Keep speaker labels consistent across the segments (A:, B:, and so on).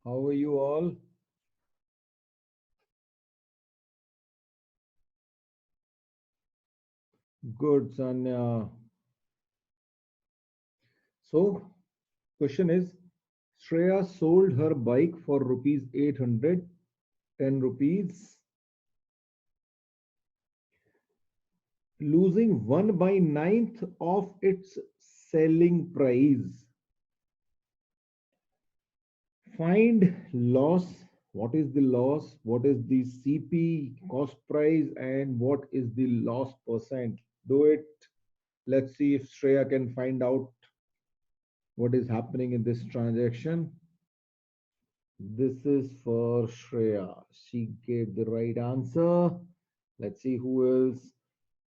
A: How are you all? Good, Sanya. So, question is, Shreya sold her bike for rupees 800, 10 rupees, losing 1 by ninth of its selling price. Find loss. What is the loss? What is the CP cost price? And what is the loss percent? Do it. Let's see if Shreya can find out what is happening in this transaction. This is for Shreya. She gave the right answer. Let's see who else.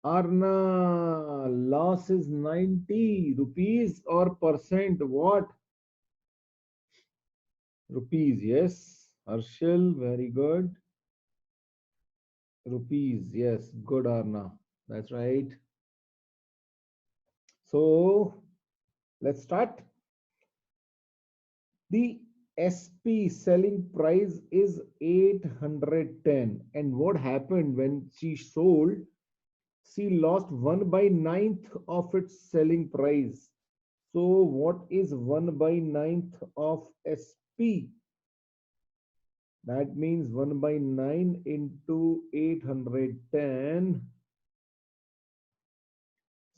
A: Arna, loss is 90 rupees or percent. What? Rupees, yes. Harshil, very good. Rupees, yes. Good, Arna. That's right. So let's start. The SP selling price is 810. And what happened when she sold? She lost 1 by ninth of its selling price. So what is 1 by ninth of SP? That means 1 by 9 into 810.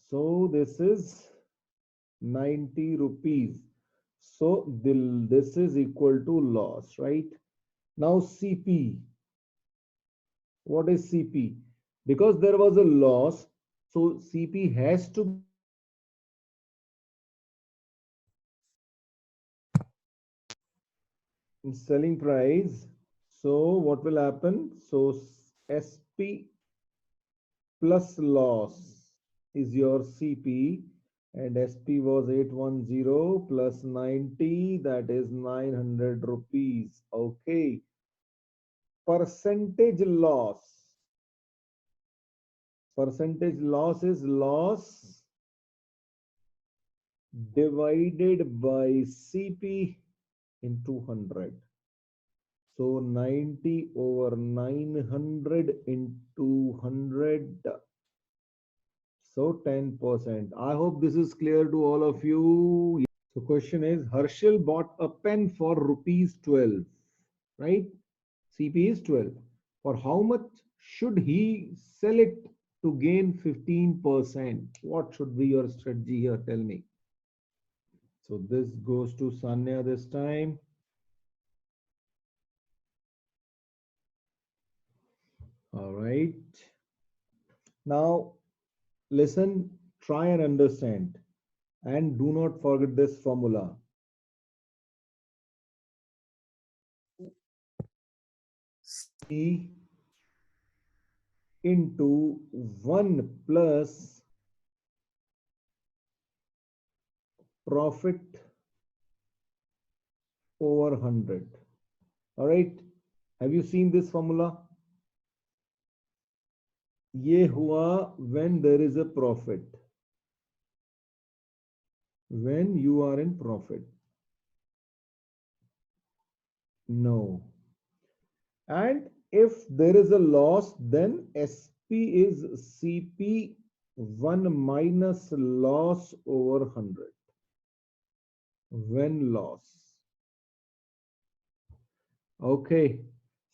A: So this is 90 rupees. So this is equal to loss, right? Now CP. What is CP? Because there was a loss, so CP has to be selling price. So what will happen? So SP plus loss is your CP, and SP was 810 plus 90, that is 900 rupees. Okay. Percentage loss. Percentage loss is loss divided by CP into 100. So 90 over 900 into 100. So 10%. I hope this is clear to all of you. So question is, Harshil bought a pen for rupees 12, right? CP is 12. For how much should he sell it to gain 15%? What should be your strategy here? Tell me. So this goes to Sanya this time. All right. Now listen, try and understand, and do not forget this formula. C into 1 plus profit over 100. All right. Have you seen this formula? ये हुआ when there is a profit. When you are in profit. No. And if there is a loss, then SP is CP 1 minus loss over 100. When loss. Okay.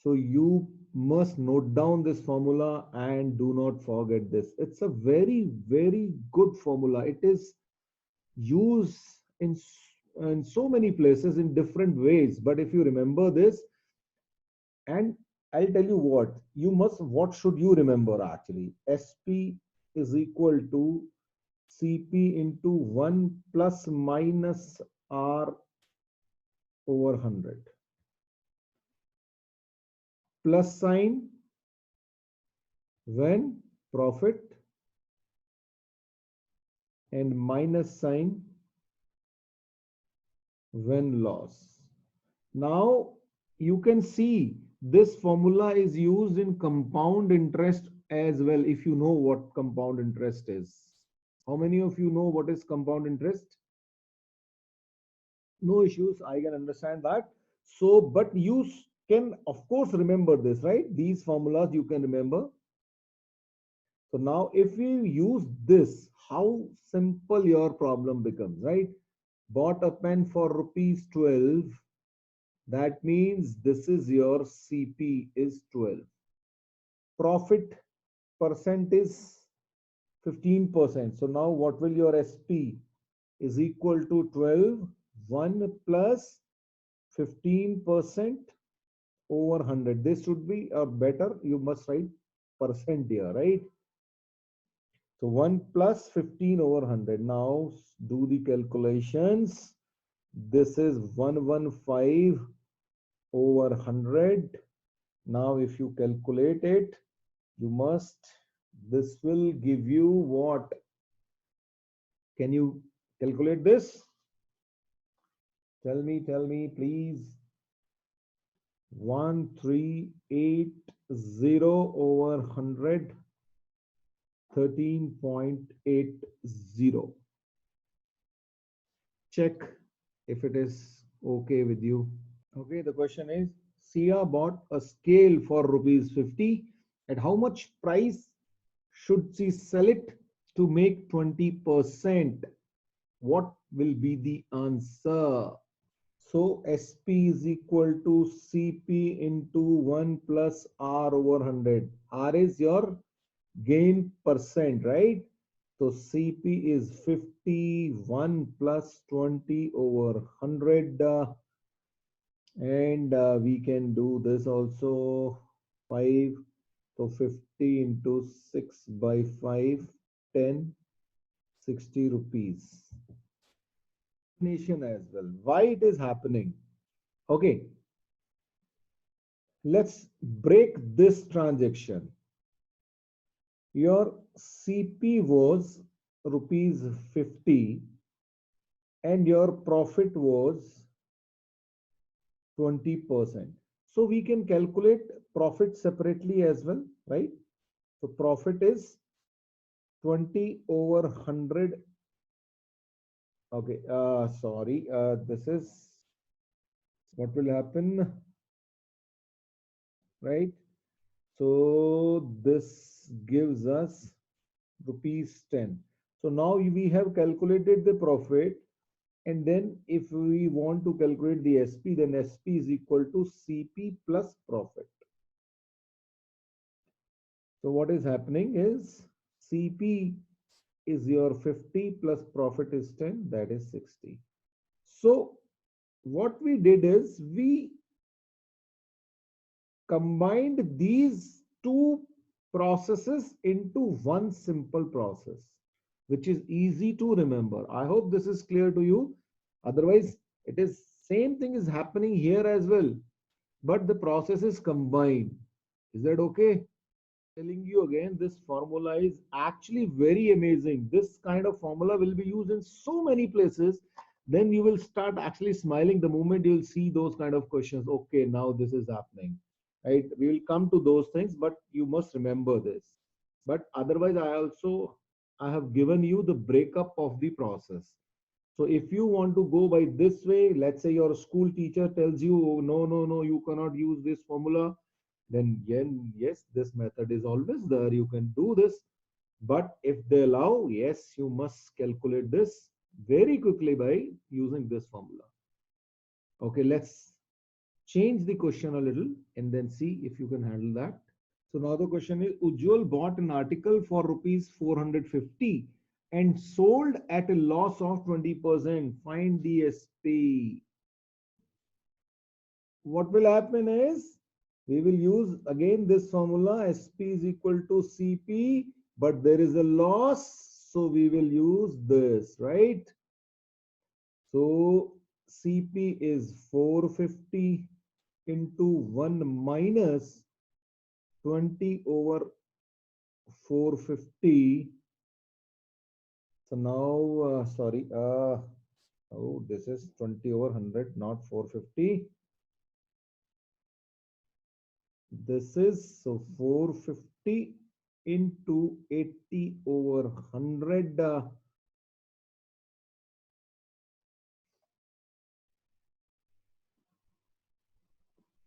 A: So you must note down this formula and do not forget this. It's a very, very good formula. It is used in so many places in different ways. But if you remember this, and I'll tell you what should you remember actually? SP is equal to CP into 1 plus minus R over 100. Plus sign when profit and minus sign when loss. Now you can see this formula is used in compound interest as well, if you know what compound interest is. How many of you know what is compound interest? No issues, I can understand that. So, but you can, of course, remember this, right? These formulas you can remember. So now if you use this, how simple your problem becomes, right? Bought a pen for rupees 12. That means this is your CP is 12. Profit percent is 15%. So now what will your SP is equal to 12, 1 plus 15% over 100. This should be a better, you must write percent here, right? So 1 plus 15 over 100. Now do the calculations. This is 115 over 100. Now if you calculate it, you must, this will give you what? Can you calculate this? Tell me, please. 1380 over 100, 13.80. Check if it is okay with you. Okay, the question is, Sia bought a scale for rupees 50. At how much price should she sell it to make 20%? What will be the answer? So SP is equal to CP into 1 plus R over 100. R is your gain percent, right? So CP is 51 plus 20 over 100. And we can do this also. 5. So 50 into 6 by 5, 10, 60 rupees. Nation as well. Why it is happening? Okay. Let's break this transaction. Your CP was rupees 50 and your profit was 20%. So we can calculate profit separately as well, right? So profit is 20 over 100. Okay, sorry, this is what will happen, right? So this gives us rupees 10. So now we have calculated the profit, and then if we want to calculate the SP, then SP is equal to CP plus profit. So what is happening is CP is your 50 plus profit is 10, that is 60. So what we did is we combined these two processes into one simple process, which is easy to remember. I hope this is clear to you. Otherwise, it is same thing is happening here as well, but the process is combined. Is that okay? Telling you again, this formula is actually very amazing. This kind of formula will be used in so many places. Then you will start actually smiling the moment you'll see those kind of questions. Okay, now this is happening, right? We will come to those things, but you must remember this. But otherwise, I have given you the breakup of the process. So if you want to go by this way, let's say your school teacher tells you, oh, no, you cannot use this formula, then yes, this method is always there. You can do this. But if they allow, yes, you must calculate this very quickly by using this formula. Okay, let's change the question a little and then see if you can handle that. So now the question is, Ujjwal bought an article for rupees 450 and sold at a loss of 20%. Find DSP. What will happen is, we will use again this formula, SP is equal to CP, but there is a loss, so we will use this, right? So CP is 450 into 1 minus 20 over 450. So now, oh, this is 20 over 100, not 450. This is so 450 into 80 over 100.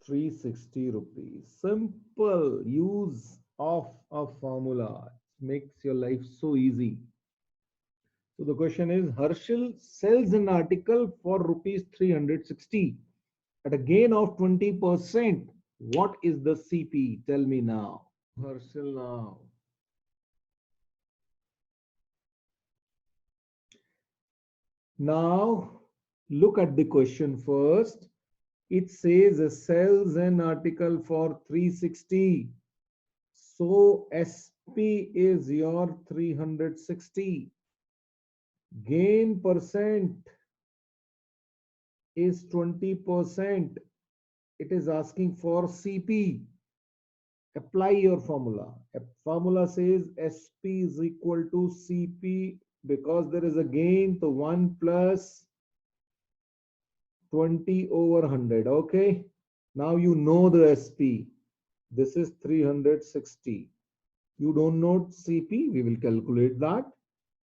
A: 360 rupees. Simple use of a formula makes your life so easy. So the question is, Harshal sells an article for rupees 360 at a gain of 20%. What is the CP? Tell me now. Harshal now. Now look at the question first. It says sells an article for 360. So SP is your 360. Gain percent is 20%. It is asking for CP. Apply your formula. A formula says SP is equal to CP because there is a gain, so 1 plus 20 over 100. Okay. Now you know the SP. This is 360. You don't know CP. We will calculate that.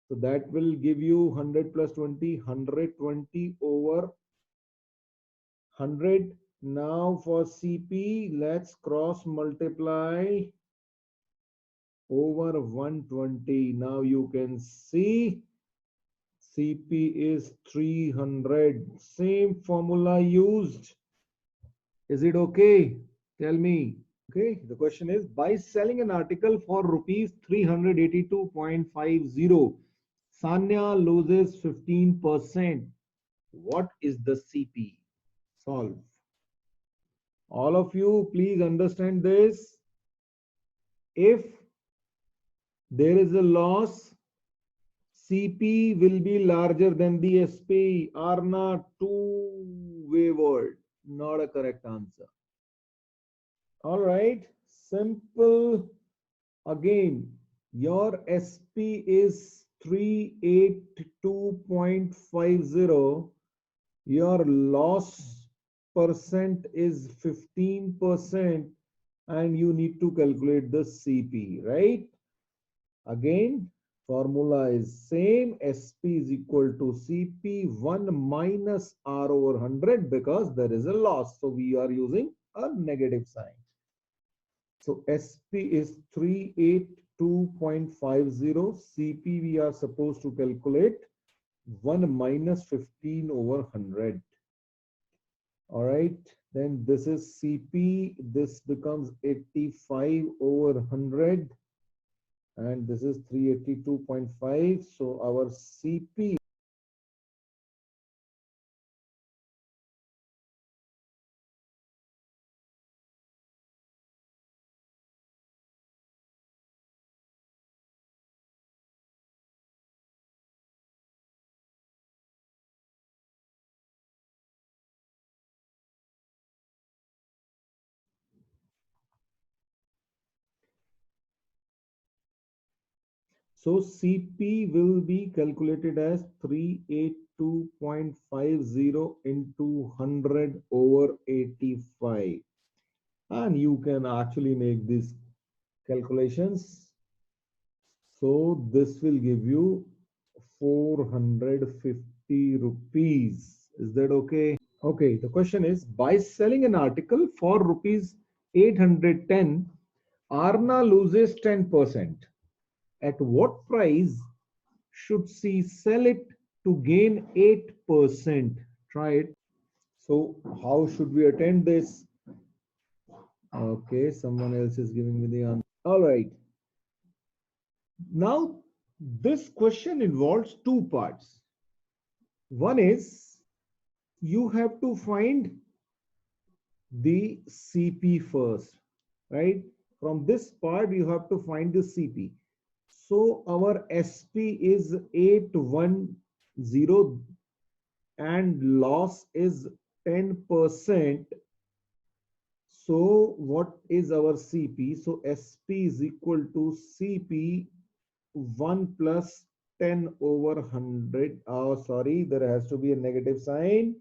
A: So that will give you 100 plus 20, 120 over 100. Now for CP, let's cross multiply over 120. Now you can see CP is 300. Same formula used. Is it okay? Tell me. Okay, the question is, by selling an article for rupees 382.50, Sanya loses 15%. What is the CP? Solve. All of you, please understand this. If there is a loss, CP will be larger than the SP. Arna, two-way word, not a correct answer. All right, simple. Again, your SP is 382.50. Your loss percent is 15%, and you need to calculate the CP, right? Again, formula is same. SP is equal to CP 1 minus R over 100 because there is a loss. So we are using a negative sign. So SP is 382.50. CP we are supposed to calculate 1 minus 15 over 100. All right. Then this is CP. This becomes 85 over 100. And this is 382.5. So our CP So CP will be calculated as 382.50 into 100 over 85. And you can actually make these calculations. So this will give you 450 rupees. Is that okay? Okay, the question is, by selling an article for rupees 810, Arna loses 10%. At what price should she sell it to gain 8%? Try it. So how should we attend this? Okay, someone else is giving me the answer. All right. Now, this question involves two parts. One is you have to find the CP first, right? From this part, you have to find the CP. So our SP is 810 and loss is 10%. So what is our CP? So SP is equal to CP 1 plus 10 over 100. Oh, sorry, there has to be a negative sign.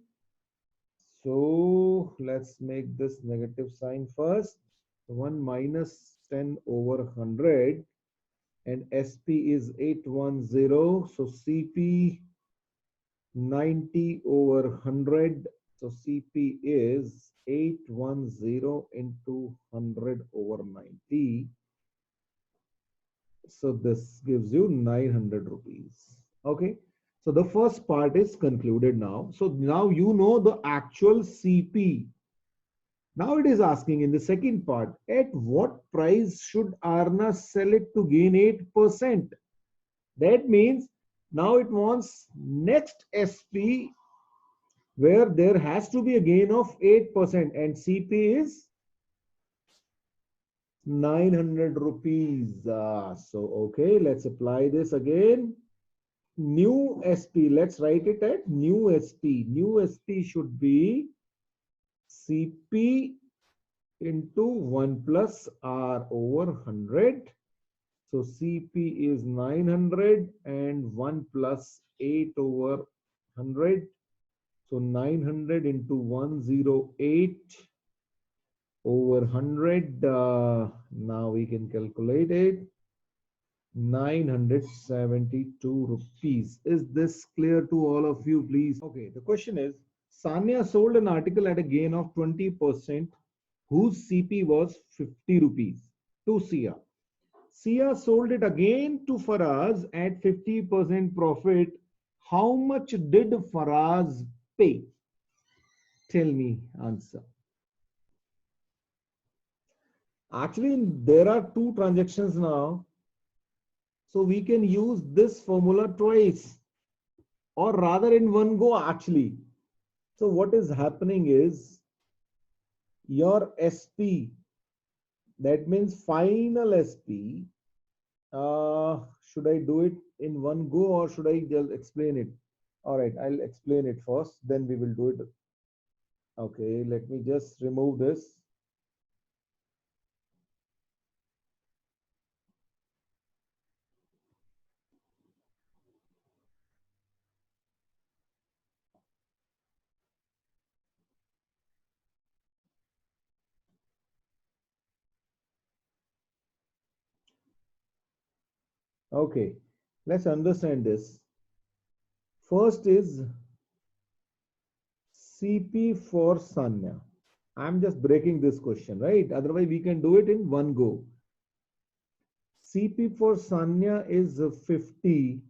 A: So let's make this negative sign first. 1 minus 10 over 100. And SP is 810. So CP 90 over 100. So CP is 810 into 100 over 90. So this gives you 900 rupees. Okay. So the first part is concluded now. So now you know the actual CP. Now it is asking in the second part, at what price should Arna sell it to gain 8%? That means now it wants next SP where there has to be a gain of 8% and CP is 900 rupees. Okay, let's apply this again. New SP, let's write it at new SP. New SP should be CP into 1 plus R over 100. So CP is 900 and 1 plus 8 over 100. So 900 into 108 over 100. Now we can calculate it. 972 rupees. Is this clear to all of you, please? Okay, the question is, Sanya sold an article at a gain of 20% whose CP was 50 rupees to Sia. Sia sold it again to Faraz at 50% profit. How much did Faraz pay? Tell me answer. Actually, there are two transactions now. So we can use this formula twice or rather in one go actually. So what is happening is your SP, that means final SP, should I do it in one go or should I just explain it? All right, I'll explain it first, then we will do it. Okay, let me just remove this. Okay, let's understand this. First is CP for Sanya. I'm just breaking this question, right? Otherwise, we can do it in one go. CP for Sanya is 50.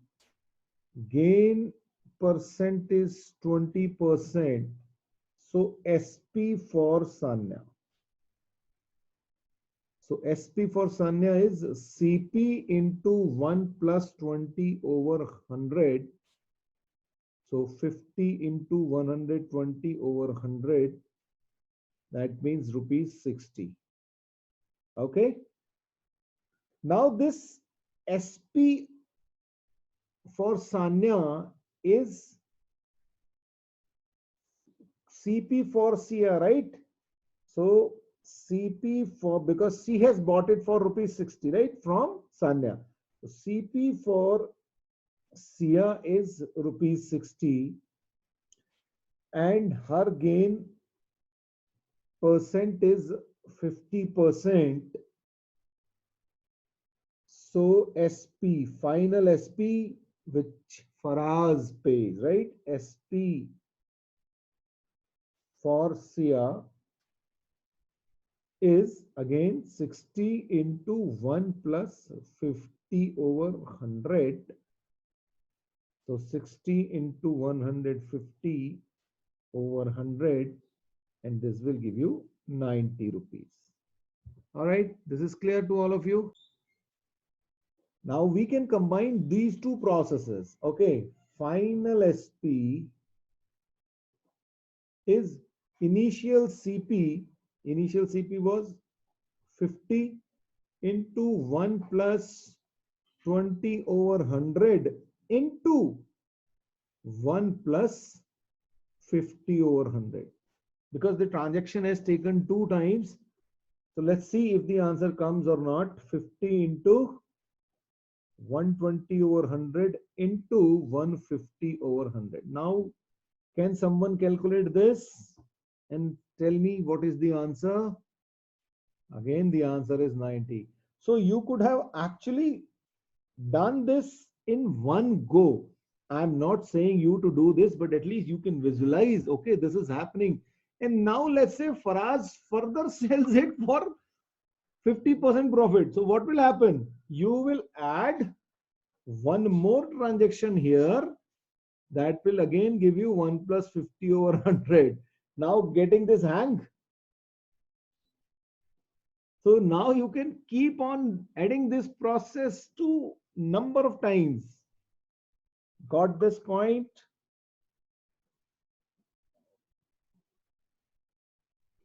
A: Gain percent is 20%. So SP for Sanya. So SP for Sanya is CP into 1 plus 20 over 100. So 50 into 120 over 100. That means rupees 60. Okay. Now this SP for Sanya is CP for Sia, right? So CP for, because she has bought it for rupees 60, right? From Sanya. So CP for Sia is rupees 60 and her gain percent is 50%. So SP, final SP, which Faraz pays, right? SP for Sia is again 60 into 1 plus 50 over 100. So 60 into 150 over 100, and this will give you 90 rupees. All right, this is clear to all of you. Now we can combine these two processes. Okay, final SP is initial CP. Initial CP was 50 into 1 plus 20 over 100 into 1 plus 50 over 100. Because the transaction has taken 2 times. So let's see if the answer comes or not. 50 into 120 over 100 into 150 over 100. Now, can someone calculate this and tell me what is the answer? Again, the answer is 90. So you could have actually done this in one go. I'm not saying you to do this, but at least you can visualize, okay, this is happening. And now let's say Faraz further sells it for 50% profit. So what will happen? You will add one more transaction here. That will again give you 1 plus 50 over 100. Now getting this hang. So now you can keep on adding this process to number of times. Got this point?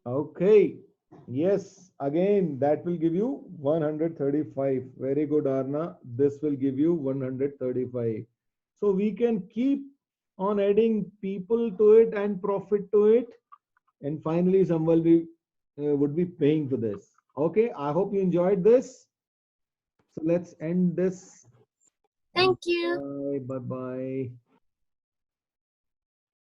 A: Okay. Yes. Again, that will give you 135. Very good, Arna. This will give you 135. So we can keep on adding people to it and profit to it. And finally, someone would be paying for this. Okay. I hope you enjoyed this. So let's end this.
B: Thank you.
A: Bye. Bye. Bye.